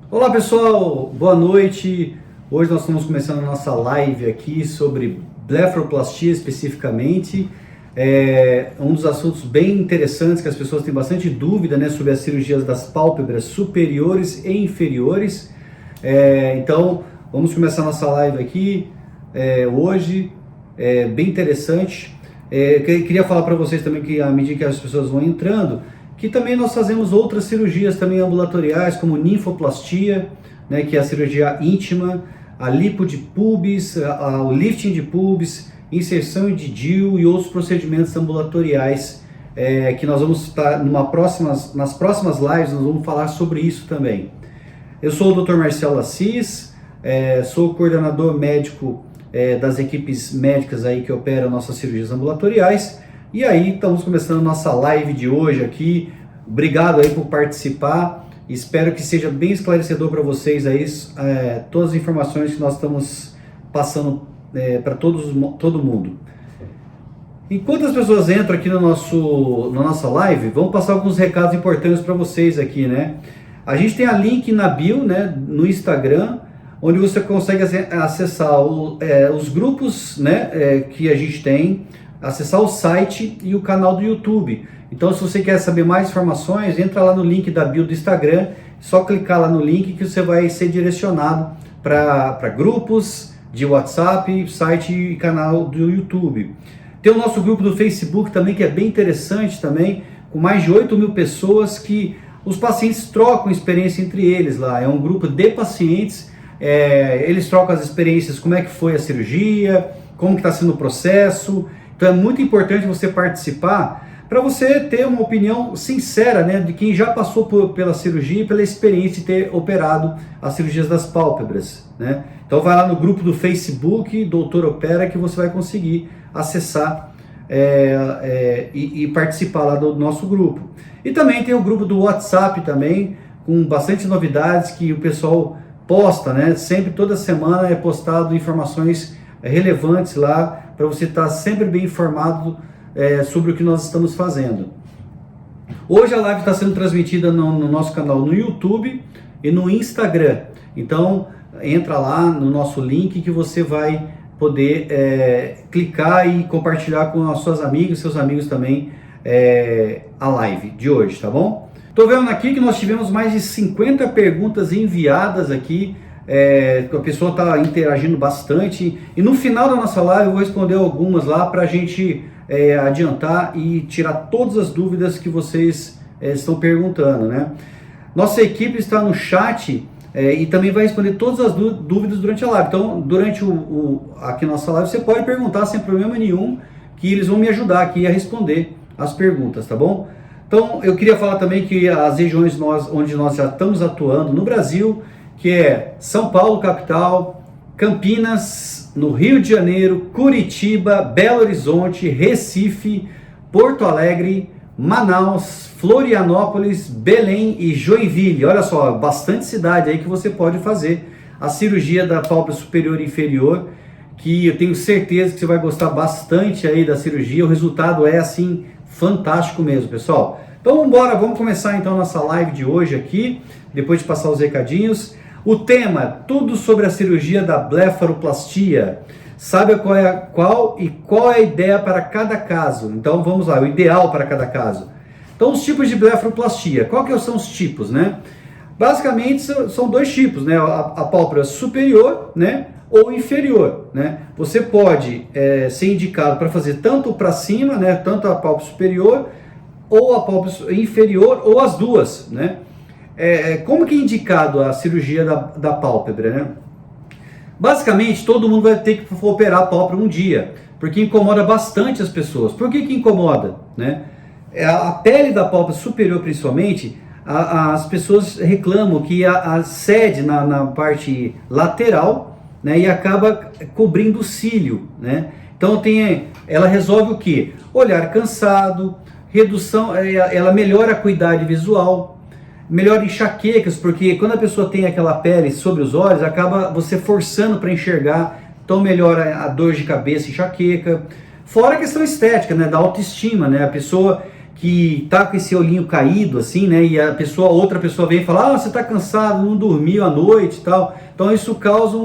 Olá pessoal, boa noite. Hoje nós estamos começando a nossa live aqui sobre blefaroplastia especificamente. É um dos assuntos bem interessantes que as pessoas têm bastante dúvida, né, sobre as cirurgias das pálpebras superiores e inferiores. Então vamos começar a nossa live aqui hoje, bem interessante. Queria falar para vocês também que à medida que as pessoas vão entrando, que também nós fazemos outras cirurgias também ambulatoriais, como ninfoplastia, né, que é a cirurgia íntima, a lipo de pubis, o lifting de pubis, inserção de DIU e outros procedimentos ambulatoriais, que nós vamos estar nas próximas lives, nós vamos falar sobre isso também. Eu sou o Dr. Marcelo Assis, sou o coordenador médico das equipes médicas aí que operam nossas cirurgias ambulatoriais. E aí, estamos começando a nossa live de hoje aqui. Obrigado aí por participar. Espero que seja bem esclarecedor para vocês aí todas as informações que nós estamos passando para todo mundo. Enquanto as pessoas entram aqui na nossa live, vamos passar alguns recados importantes para vocês aqui, né? A gente tem a link na bio, né, no Instagram, onde você consegue acessar os grupos, né, que a gente tem, acessar o site e o canal do YouTube. Então, se você quer saber mais informações, entra lá no link da bio do Instagram, só clicar lá no link que você vai ser direcionado para grupos de WhatsApp, site e canal do YouTube. Tem o nosso grupo do Facebook também, que é bem interessante também, com mais de 8.000 pessoas que os pacientes trocam experiência entre eles lá. É um grupo de pacientes, eles trocam as experiências, como é que foi a cirurgia, como que está sendo o processo. Então é muito importante você participar para você ter uma opinião sincera, né, de quem já passou pela cirurgia e pela experiência de ter operado as cirurgias das pálpebras, né? Então vai lá no grupo do Facebook, Doutor Opera, que você vai conseguir acessar e participar lá do nosso grupo. E também tem o grupo do WhatsApp também, com bastante novidades que o pessoal posta, né? Sempre, toda semana é postado informações relevantes lá, para você estar sempre bem informado sobre o que nós estamos fazendo. Hoje a live está sendo transmitida no nosso canal no YouTube e no Instagram. Então entra lá no nosso link que você vai poder clicar e compartilhar com as suas amigas, seus amigos também, a live de hoje, tá bom? Tô vendo aqui que nós tivemos mais de 50 perguntas enviadas aqui. A pessoa está interagindo bastante, e no final da nossa live eu vou responder algumas lá para a gente adiantar e tirar todas as dúvidas que vocês estão perguntando, né? Nossa equipe está no chat e também vai responder todas as dúvidas durante a live. Então, durante aqui na nossa live, você pode perguntar sem problema nenhum, que eles vão me ajudar aqui a responder as perguntas, tá bom? Então, eu queria falar também que as regiões onde nós já estamos atuando no Brasil, que é São Paulo, capital, Campinas, no Rio de Janeiro, Curitiba, Belo Horizonte, Recife, Porto Alegre, Manaus, Florianópolis, Belém e Joinville. Olha só, bastante cidade aí que você pode fazer a cirurgia da pálpebra superior e inferior, que eu tenho certeza que você vai gostar bastante aí da cirurgia. O resultado é assim fantástico mesmo, pessoal. Então vamos começar então nossa live de hoje aqui, depois de passar os recadinhos. O tema, tudo sobre a cirurgia da blefaroplastia. Sabe qual é a ideia para cada caso? Então vamos lá, o ideal para cada caso. Então os tipos de blefaroplastia, qual que são os tipos, né? Basicamente são dois tipos, né? A pálpebra superior, né, ou inferior, né? Você pode ser indicado para fazer tanto para cima, né, tanto a pálpebra superior ou a pálpebra inferior, ou as duas, né? Como que é indicado a cirurgia da pálpebra, né? Basicamente, todo mundo vai ter que operar a pálpebra um dia, porque incomoda bastante as pessoas. Por que incomoda, né? A pele da pálpebra superior, principalmente, as pessoas reclamam que cede na parte lateral, né, e acaba cobrindo o cílio, né? Então ela resolve o quê? Olhar cansado, redução, ela melhora a acuidade visual, melhora enxaquecas, porque quando a pessoa tem aquela pele sobre os olhos, acaba você forçando para enxergar, então melhora a dor de cabeça, enxaqueca. Fora a questão estética, né, da autoestima, né, a pessoa que tá com esse olhinho caído, assim, né? E outra pessoa vem e fala, você tá cansado, não dormiu à noite e tal. Então isso causa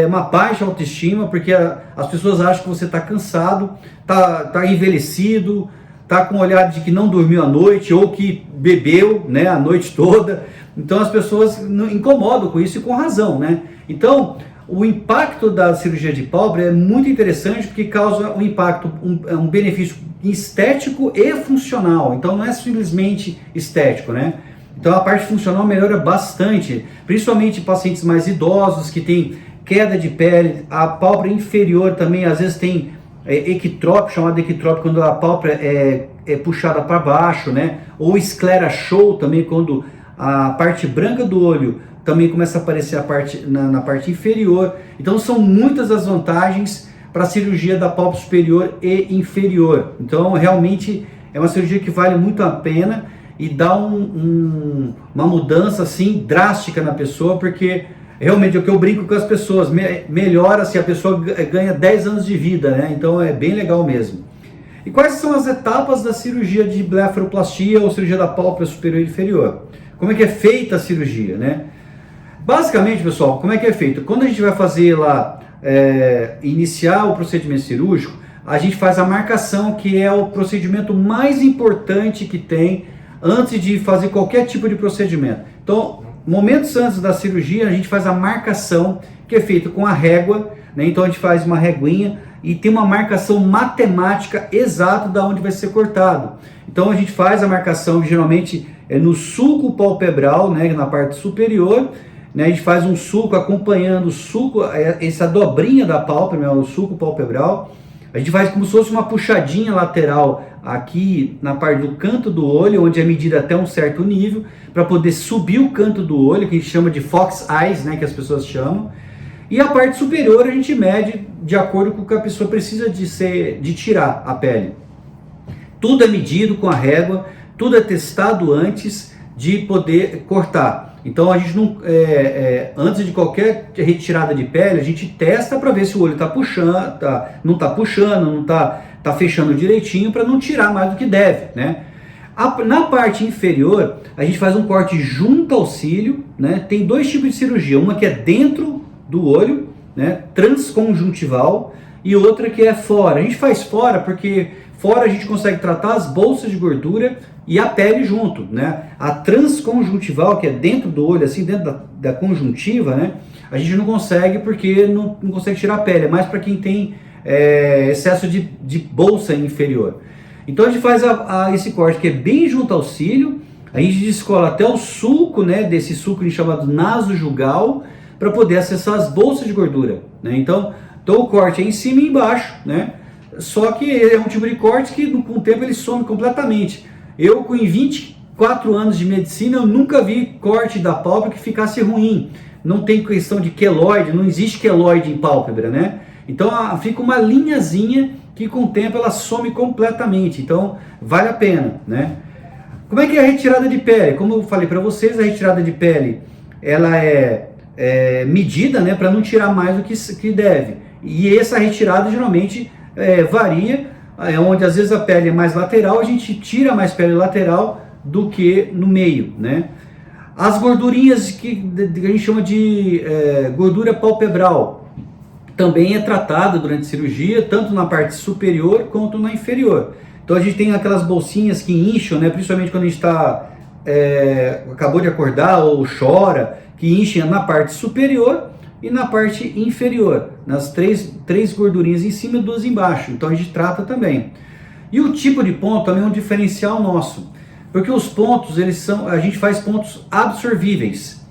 uma baixa autoestima, porque as pessoas acham que você tá cansado, tá envelhecido, tá com um olhar de que não dormiu à noite ou que bebeu, né, a noite toda. Então as pessoas incomodam com isso e com razão, né? Então o impacto da cirurgia de pálpebra é muito interessante porque causa um impacto, um benefício estético e funcional. Então não é simplesmente estético, né? Então a parte funcional melhora bastante, principalmente em pacientes mais idosos que têm queda de pele. A pálpebra inferior também às vezes tem equitrópio, chamado equitrópio, quando a pálpebra é puxada para baixo, né? Ou esclera show também, quando a parte branca do olho também começa a aparecer na parte inferior. Então são muitas as vantagens para a cirurgia da pálpebra superior e inferior. Então realmente é uma cirurgia que vale muito a pena e dá uma mudança assim drástica na pessoa, porque realmente é o que eu brinco com as pessoas, melhora se a pessoa ganha 10 anos de vida, né? Então é bem legal mesmo. E quais são as etapas da cirurgia de blefaroplastia ou cirurgia da pálpebra superior e inferior? Como é que é feita a cirurgia, né? Basicamente, pessoal, como é que é feito? Quando a gente vai fazer lá, iniciar o procedimento cirúrgico, a gente faz a marcação, que é o procedimento mais importante que tem antes de fazer qualquer tipo de procedimento. Então, momentos antes da cirurgia, a gente faz a marcação, que é feita com a régua, né? Então a gente faz uma reguinha e tem uma marcação matemática exata de onde vai ser cortado. Então a gente faz a marcação, geralmente no sulco palpebral, né, na parte superior, né? A gente faz um sulco acompanhando o sulco, essa dobrinha da pálpebra, o sulco palpebral. A gente faz como se fosse uma puxadinha lateral aqui na parte do canto do olho, onde é medida até um certo nível, para poder subir o canto do olho, que a gente chama de fox eyes, né, que as pessoas chamam. E a parte superior a gente mede de acordo com o que a pessoa precisa de tirar a pele. Tudo é medido com a régua, tudo é testado antes de poder cortar. Então a gente não, antes de qualquer retirada de pele, a gente testa para ver se o olho está puxando, não está puxando, não está fechando direitinho, para não tirar mais do que deve, né? Na parte inferior, a gente faz um corte junto ao cílio, né? Tem dois tipos de cirurgia, uma que é dentro do olho, né, transconjuntival, e outra que é fora. A gente faz fora porque fora a gente consegue tratar as bolsas de gordura e a pele junto, né? A transconjuntival, que é dentro do olho, assim, dentro da conjuntiva, né? A gente não consegue porque não consegue tirar a pele, é mais para quem tem excesso de bolsa inferior. Então a gente faz esse corte que é bem junto ao cílio, a gente descola até o sulco, né? Desse sulco chamado nasojugal, para poder acessar as bolsas de gordura, né? Então o corte é em cima e embaixo, né? Só que é um tipo de corte que com o tempo ele some completamente. Eu, com 24 anos de medicina, eu nunca vi corte da pálpebra que ficasse ruim. Não tem questão de queloide, não existe queloide em pálpebra, né? Então fica uma linhazinha que com o tempo ela some completamente. Então vale a pena, né? Como é que é a retirada de pele? Como eu falei para vocês, a retirada de pele ela é medida, né, para não tirar mais do que deve. E essa retirada geralmente varia, onde às vezes a pele é mais lateral, a gente tira mais pele lateral do que no meio, né? As gordurinhas que a gente chama de gordura palpebral também é tratada durante a cirurgia, tanto na parte superior quanto na inferior. Então a gente tem aquelas bolsinhas que incham, né, principalmente quando a gente acabou de acordar ou chora, que enchem na parte superior e na parte inferior, nas três gordurinhas em cima e duas embaixo. Então a gente trata também. E o tipo de ponto também é um diferencial nosso, porque os pontos, a gente faz pontos absorvíveis.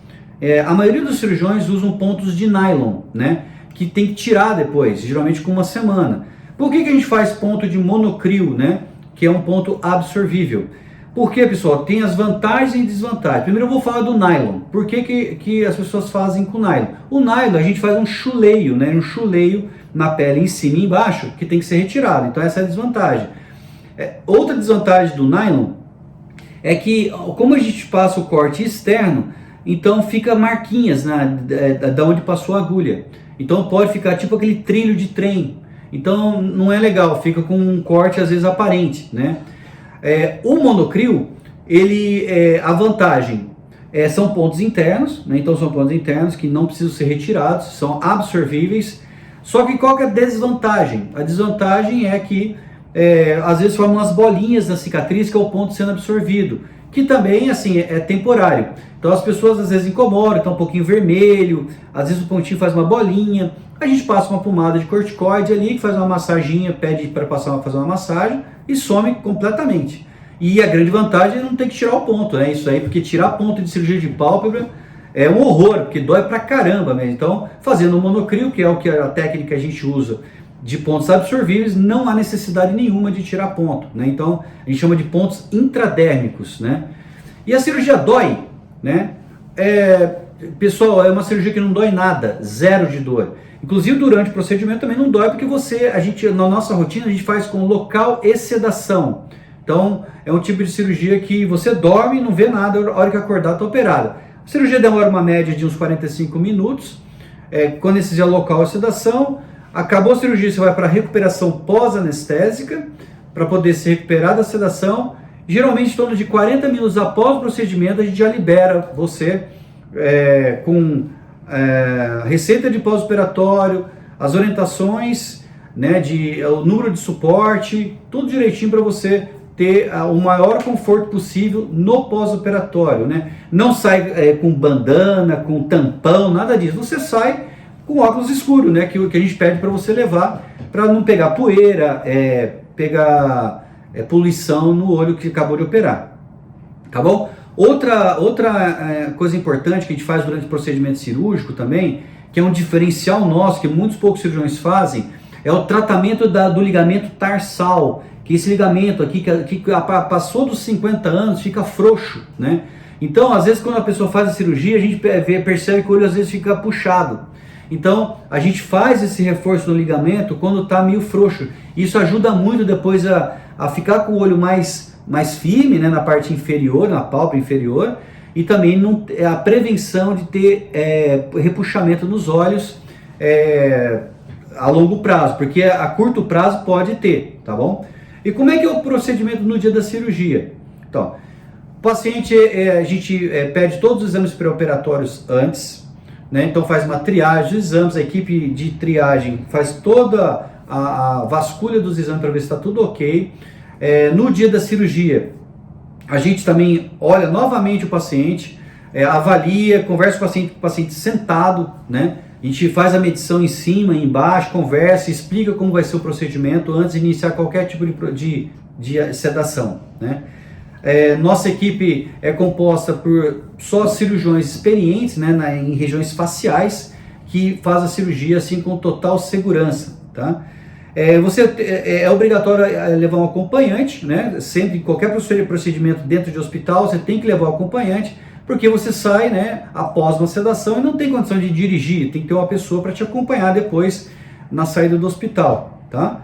A maioria dos cirurgiões usam pontos de nylon, né, que tem que tirar depois, geralmente com uma semana. Por que a gente faz ponto de monocril, né, que é um ponto absorvível? Porque, pessoal, tem as vantagens e desvantagens. Primeiro eu vou falar do nylon. Por que as pessoas fazem com nylon? O nylon a gente faz um chuleio, né? Um chuleio na pele em cima e embaixo que tem que ser retirado. Então essa é a desvantagem. Outra desvantagem do nylon é que, como a gente passa o corte externo, então fica marquinhas da onde passou a agulha. Então pode ficar tipo aquele trilho de trem. Então não é legal, fica com um corte às vezes aparente, né? O monocrio, a vantagem são pontos internos, né? Então são pontos internos que não precisam ser retirados, são absorvíveis. Só que qual que é a desvantagem? A desvantagem é que às vezes formam umas bolinhas na cicatriz, que é o ponto sendo absorvido, que também assim é temporário. Então as pessoas às vezes incomodam, está um pouquinho vermelho, às vezes o pontinho faz uma bolinha, a gente passa uma pomada de corticoide ali, que faz uma massaginha, pede para fazer uma massagem e some completamente. E a grande vantagem é não ter que tirar o ponto, né? Isso aí, porque tirar ponto de cirurgia de pálpebra é um horror, porque dói pra caramba mesmo. Então, fazendo o monocrio, que é a técnica que a gente usa de pontos absorvíveis, não há necessidade nenhuma de tirar ponto, né? Então, a gente chama de pontos intradérmicos, né? E a cirurgia dói, né? Pessoal, é uma cirurgia que não dói nada, zero de dor. Inclusive, durante o procedimento também não dói, porque na nossa rotina, a gente faz com local e sedação. Então, é um tipo de cirurgia que você dorme, não vê nada, a hora que acordar está operada. A cirurgia demora uma média de uns 45 minutos, com anestesia local e sedação. Acabou a cirurgia, você vai para a recuperação pós-anestésica, para poder se recuperar da sedação. Geralmente, em torno de 40 minutos após o procedimento, a gente já libera você com receita de pós-operatório, as orientações, né, o número de suporte, tudo direitinho para você ter o maior conforto possível no pós-operatório, né? Não sai com bandana, com tampão, nada disso. Você sai com óculos escuros, né? Que a gente pede para você levar, para não pegar poeira, pegar poluição no olho que acabou de operar. Tá bom? Outra coisa importante que a gente faz durante o procedimento cirúrgico também, que é um diferencial nosso, que muitos poucos cirurgiões fazem, é o tratamento do ligamento tarsal, que esse ligamento aqui, que passou dos 50 anos, fica frouxo, né? Então, às vezes, quando a pessoa faz a cirurgia, a gente percebe que o olho às vezes fica puxado. Então, a gente faz esse reforço no ligamento quando está meio frouxo. Isso ajuda muito depois a ficar com o olho mais firme, né, na parte inferior, na pálpebra inferior, e também a prevenção de ter repuxamento nos olhos a longo prazo, porque a curto prazo pode ter, tá bom? E como é que é o procedimento no dia da cirurgia? Então, o paciente, a gente pede todos os exames pré-operatórios antes, né? Então faz uma triagem dos exames, a equipe de triagem faz toda a vasculha dos exames para ver se está tudo ok. No dia da cirurgia, a gente também olha novamente o paciente, avalia, conversa com o paciente sentado, né? A gente faz a medição em cima, embaixo, conversa, explica como vai ser o procedimento antes de iniciar qualquer tipo de sedação, né? Nossa equipe é composta por só cirurgiões experientes, né, em regiões faciais, que faz a cirurgia assim com total segurança, tá? É obrigatório levar um acompanhante, né? Sempre, qualquer procedimento dentro de hospital, você tem que levar um acompanhante, porque você sai, né, após uma sedação e não tem condição de dirigir, tem que ter uma pessoa para te acompanhar depois na saída do hospital, tá?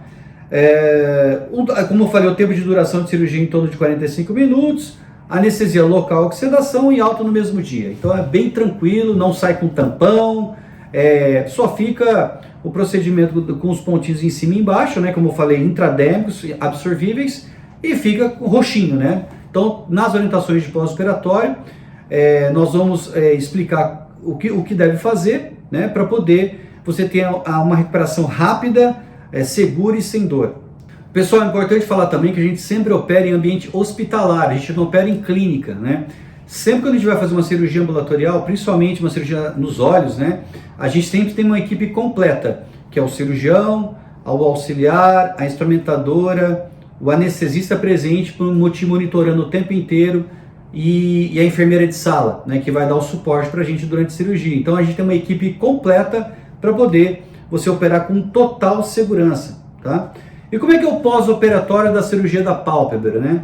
Como eu falei, o tempo de duração de cirurgia em torno de 45 minutos, anestesia local com sedação e alta no mesmo dia. Então é bem tranquilo, não sai com tampão, só fica o procedimento com os pontinhos em cima e embaixo, né, como eu falei, intradérmicos, absorvíveis, e fica roxinho, né? Então, nas orientações de pós-operatório, nós vamos explicar o que deve fazer, né, para poder você ter uma recuperação rápida, segura e sem dor. Pessoal, é importante falar também que a gente sempre opera em ambiente hospitalar, a gente não opera em clínica, né? Sempre que a gente vai fazer uma cirurgia ambulatorial, principalmente uma cirurgia nos olhos, né, a gente sempre tem uma equipe completa, que é o cirurgião, o auxiliar, a instrumentadora, o anestesista presente, te monitorando o tempo inteiro, e a enfermeira de sala, né, que vai dar o suporte para a gente durante a cirurgia. Então a gente tem uma equipe completa para poder você operar com total segurança, tá? E como é que é o pós-operatório da cirurgia da pálpebra, né?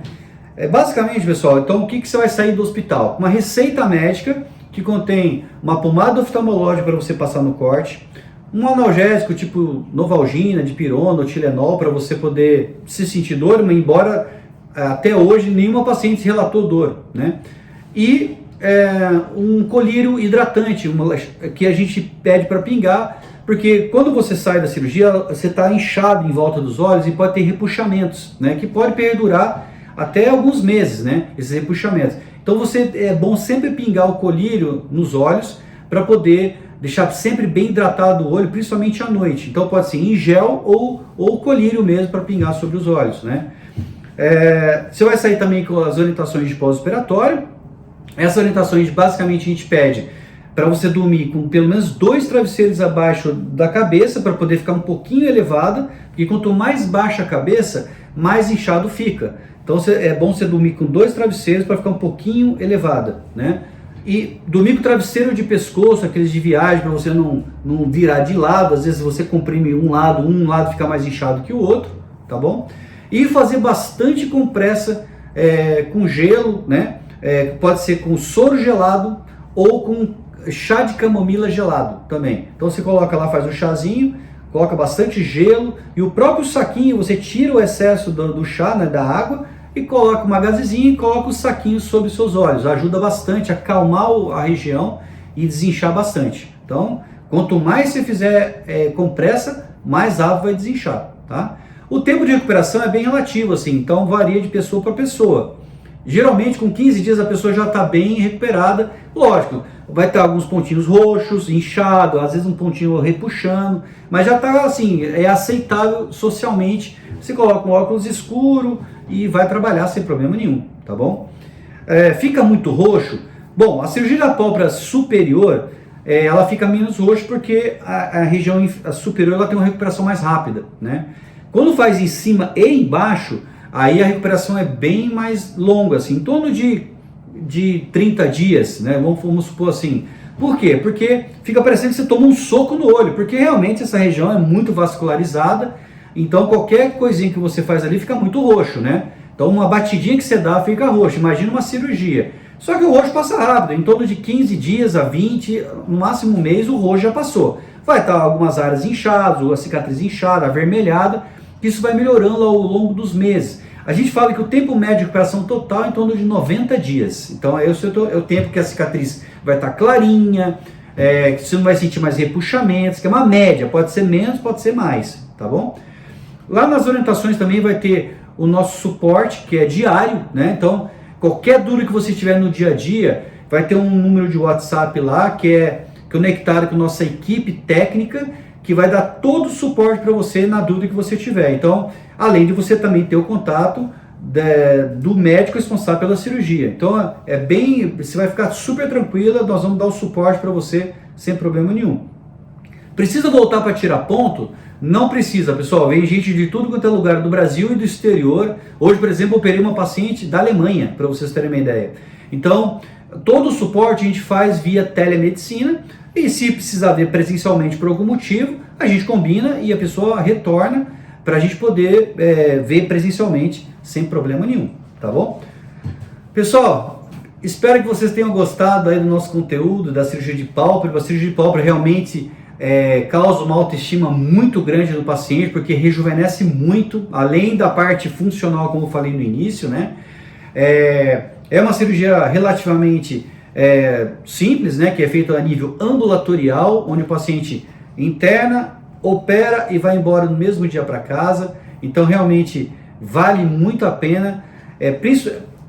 Basicamente, pessoal, então o que você vai sair do hospital? Uma receita médica que contém uma pomada oftalmológica para você passar no corte, um analgésico tipo Novalgina, Dipirona ou Tilenol para você poder se sentir dor, mas embora até hoje nenhuma paciente relatou dor, né? E um colírio hidratante, que a gente pede para pingar, porque quando você sai da cirurgia, você está inchado em volta dos olhos e pode ter repuxamentos, né? Que pode perdurar até alguns meses, né? Esses repuxamentos. Então é bom sempre pingar o colírio nos olhos para poder deixar sempre bem hidratado o olho, principalmente à noite. Então pode ser em gel ou colírio mesmo para pingar sobre os olhos, né? Você vai sair também com as orientações de pós-operatório. Essas orientações basicamente a gente pede para você dormir com pelo menos 2 travesseiros abaixo da cabeça para poder ficar um pouquinho elevada, porque quanto mais baixa a cabeça, mais inchado fica. Então é bom você dormir com 2 travesseiros para ficar um pouquinho elevada, né? E dormir com travesseiro de pescoço, aqueles de viagem, para você não virar de lado. Às vezes você comprime um lado fica mais inchado que o outro, tá bom? E fazer bastante compressa com gelo, né? Pode ser com soro gelado ou com chá de camomila gelado também. Então você coloca lá, faz um chazinho, coloca bastante gelo e o próprio saquinho, você tira o excesso do chá, né, da água, e coloca uma gazezinha e coloca o saquinho sobre os seus olhos. Ajuda bastante a acalmar a região e desinchar bastante. Então, quanto mais você fizer compressa, mais rápido vai desinchar, tá? O tempo de recuperação é bem relativo, assim, então varia de pessoa para pessoa. Geralmente com 15 dias a pessoa já está bem recuperada. Lógico, vai ter alguns pontinhos roxos, inchado, às vezes um pontinho repuxando, mas já está assim, é aceitável socialmente. Você coloca um óculos escuro e vai trabalhar sem problema nenhum, tá bom? Fica muito roxo? Bom, a cirurgia da pálpebra superior, ela fica menos roxa porque a região superior ela tem uma recuperação mais rápida, né? Quando faz em cima e embaixo, aí a recuperação é bem mais longa, assim, em torno de 30 dias, né? Vamos supor assim. Por quê? Porque fica parecendo que você toma um soco no olho, porque realmente essa região é muito vascularizada, então qualquer coisinha que você faz ali fica muito roxo, né? Então uma batidinha que você dá fica roxo, imagina uma cirurgia. Só que o roxo passa rápido, em torno de 15 dias a 20, no máximo um mês o roxo já passou. Vai estar algumas áreas inchadas, a cicatriz inchada, avermelhada, isso vai melhorando ao longo dos meses. A gente fala que o tempo médio de recuperação total é em torno de 90 dias. Então é o tempo que a cicatriz vai estar clarinha, que você não vai sentir mais repuxamentos, que é uma média, pode ser menos, pode ser mais, tá bom? Lá nas orientações também vai ter o nosso suporte, que é diário, né? Então, qualquer dúvida que você tiver no dia a dia, vai ter um número de WhatsApp lá, que é conectado com nossa equipe técnica, que vai dar todo o suporte para você na dúvida que você tiver. Então, além de você também ter o contato do médico responsável pela cirurgia. Então, você vai ficar super tranquila, nós vamos dar o suporte para você sem problema nenhum. Precisa voltar para tirar ponto? Não precisa, pessoal. Vem gente de tudo quanto é lugar do Brasil e do exterior. Hoje, por exemplo, eu operei uma paciente da Alemanha, para vocês terem uma ideia. Então, todo o suporte a gente faz via telemedicina. E se precisar ver presencialmente por algum motivo, a gente combina e a pessoa retorna para a gente poder ver presencialmente sem problema nenhum, tá bom? Pessoal, espero que vocês tenham gostado aí do nosso conteúdo da cirurgia de pálpebra. A cirurgia de pálpebra realmente causa uma autoestima muito grande no paciente, porque rejuvenesce muito, além da parte funcional, como eu falei no início, né? É uma cirurgia relativamente simples, né? Que é feita a nível ambulatorial, onde o paciente interna, opera e vai embora no mesmo dia para casa. Então realmente vale muito a pena.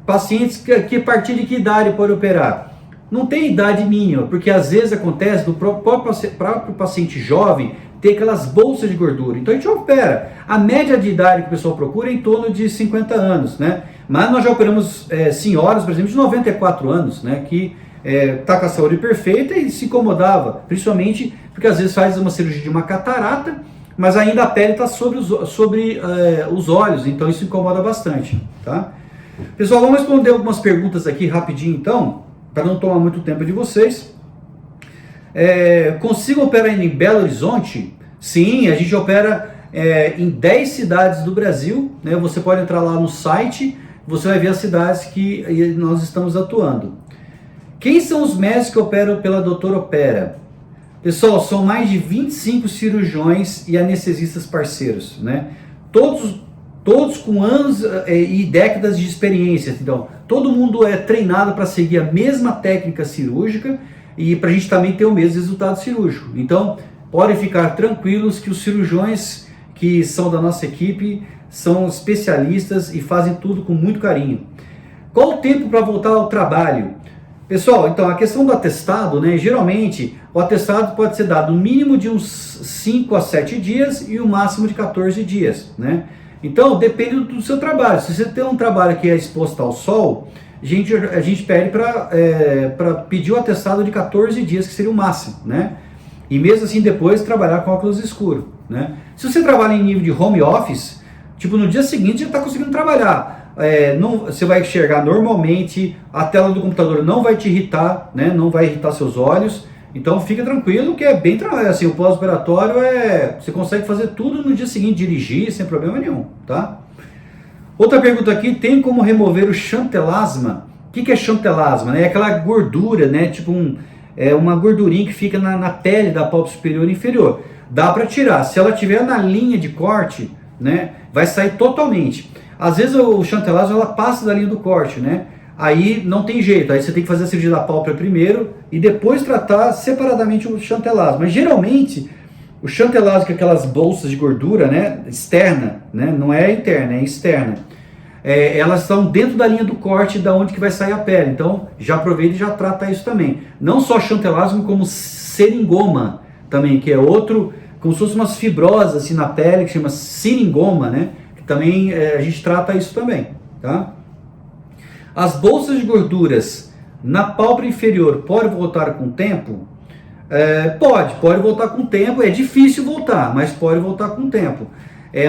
Pacientes que a partir de que idade pode operar? Não tem idade mínima, porque às vezes acontece do próprio paciente jovem ter aquelas bolsas de gordura. Então a gente opera. A média de idade que o pessoal procura é em torno de 50 anos, né? Mas nós já operamos senhoras, por exemplo, de 94 anos, né? Que está com a saúde perfeita e se incomodava, principalmente porque às vezes faz uma cirurgia de uma catarata, mas ainda a pele está sobre os olhos, então isso incomoda bastante, tá? Pessoal, vamos responder algumas perguntas aqui rapidinho então, para não tomar muito tempo de vocês. Consigo operar em Belo Horizonte? Sim, a gente opera em 10 cidades do Brasil, né? Você pode entrar lá no site, você vai ver as cidades que nós estamos atuando. Quem são os médicos que operam pela Doutor Opera? Pessoal, são mais de 25 cirurgiões e anestesistas parceiros, né? Todos com anos e décadas de experiência. Então, todo mundo é treinado para seguir a mesma técnica cirúrgica e para a gente também ter o mesmo resultado cirúrgico. Então, podem ficar tranquilos que os cirurgiões que são da nossa equipe são especialistas e fazem tudo com muito carinho. Qual o tempo para voltar ao trabalho? Pessoal, então a questão do atestado, né? Geralmente o atestado pode ser dado no mínimo de uns 5 a 7 dias e o máximo de 14 dias, né? Então depende do seu trabalho. Se você tem um trabalho que é exposto ao sol, a gente pede para pedir o atestado de 14 dias, que seria o máximo, né? E mesmo assim depois trabalhar com óculos escuros, né? Se você trabalha em nível de home office, tipo no dia seguinte já está conseguindo trabalhar. Você vai enxergar normalmente, a tela do computador não vai te irritar, né? Não vai irritar seus olhos. Então fica tranquilo que é bem assim, o pós-operatório você consegue fazer tudo no dia seguinte, dirigir sem problema nenhum, tá? Outra pergunta aqui, tem como remover o xantelasma? O que é xantelasma? Né? É aquela gordura, né? Tipo uma gordurinha que fica na pele da pálpebra superior e inferior. Dá para tirar. Se ela tiver na linha de corte, né? Vai sair totalmente. Às vezes o xantelasma ela passa da linha do corte, né? Aí não tem jeito, aí você tem que fazer a cirurgia da pálpebra primeiro e depois tratar separadamente o xantelasma. Mas geralmente o xantelasma, que é aquelas bolsas de gordura, né, externa, né, não é interna, é externa, elas estão dentro da linha do corte, da onde que vai sair a pele. Então já aproveita e já trata isso também. Não só xantelasma, como seringoma também, que é outro, como se fosse umas fibrosas assim na pele, que chama seringoma, né? Que também a gente trata isso também, tá? As bolsas de gorduras na pálpebra inferior podem voltar com o tempo? Pode voltar com o tempo. É difícil voltar, mas pode voltar com o tempo.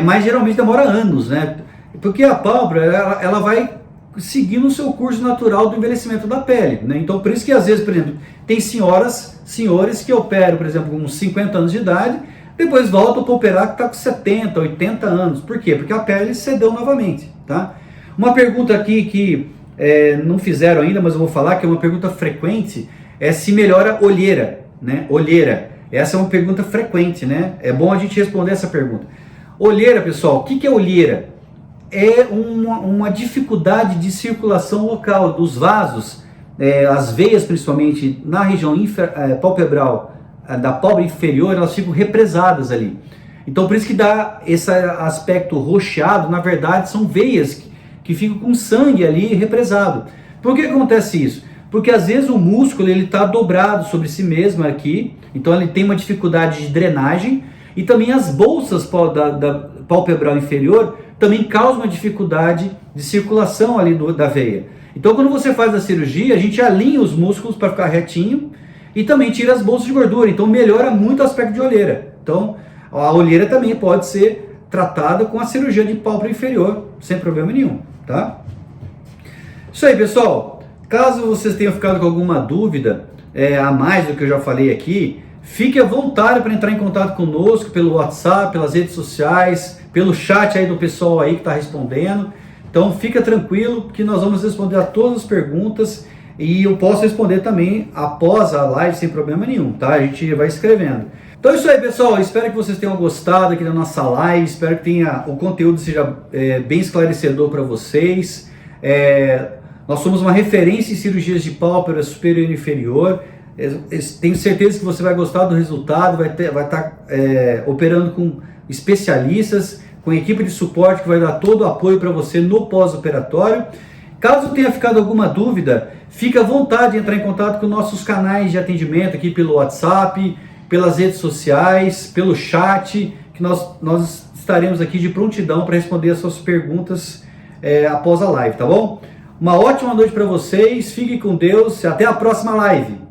Mas geralmente demora anos, né? Porque a pálpebra ela vai seguindo o seu curso natural do envelhecimento da pele, né? Então por isso que às vezes, por exemplo, tem senhores que operam, por exemplo, com uns 50 anos de idade, depois voltam para operar que está com 70, 80 anos. Por quê? Porque a pele cedeu novamente, tá? Uma pergunta aqui que não fizeram ainda, mas eu vou falar, que é uma pergunta frequente, é se melhora olheira, né? Olheira. Essa é uma pergunta frequente, né? É bom a gente responder essa pergunta. Olheira, pessoal, o que é olheira? É uma dificuldade de circulação local dos vasos, as veias principalmente na região palpebral da pálpebra inferior, elas ficam represadas ali. Então por isso que dá esse aspecto roxeado, na verdade são veias que ficam com sangue ali represado. Por que acontece isso? Porque às vezes o músculo ele está dobrado sobre si mesmo aqui, então ele tem uma dificuldade de drenagem, e também as bolsas da palpebral inferior também causam uma dificuldade de circulação ali da veia. Então quando você faz a cirurgia, a gente alinha os músculos para ficar retinho e também tira as bolsas de gordura, então melhora muito o aspecto de olheira. Então a olheira também pode ser tratada com a cirurgia de pálpebra inferior, sem problema nenhum, tá? Isso aí, pessoal. Caso vocês tenham ficado com alguma dúvida a mais do que eu já falei aqui, fique à vontade para entrar em contato conosco pelo WhatsApp, pelas redes sociais, pelo chat aí do pessoal aí que está respondendo. Então fica tranquilo que nós vamos responder a todas as perguntas e eu posso responder também após a live sem problema nenhum, tá? A gente vai escrevendo. Então é isso aí, pessoal. Espero que vocês tenham gostado aqui da nossa live. Espero que o conteúdo seja bem esclarecedor para vocês. Nós somos uma referência em cirurgias de pálpebra superior e inferior. Tenho certeza que você vai gostar do resultado. Vai estar operando com especialistas, com equipe de suporte que vai dar todo o apoio para você no pós-operatório. Caso tenha ficado alguma dúvida, fique à vontade de entrar em contato com nossos canais de atendimento aqui pelo WhatsApp, pelas redes sociais, pelo chat, que nós estaremos aqui de prontidão para responder as suas perguntas após a live, tá bom? Uma ótima noite para vocês, fiquem com Deus, até a próxima live!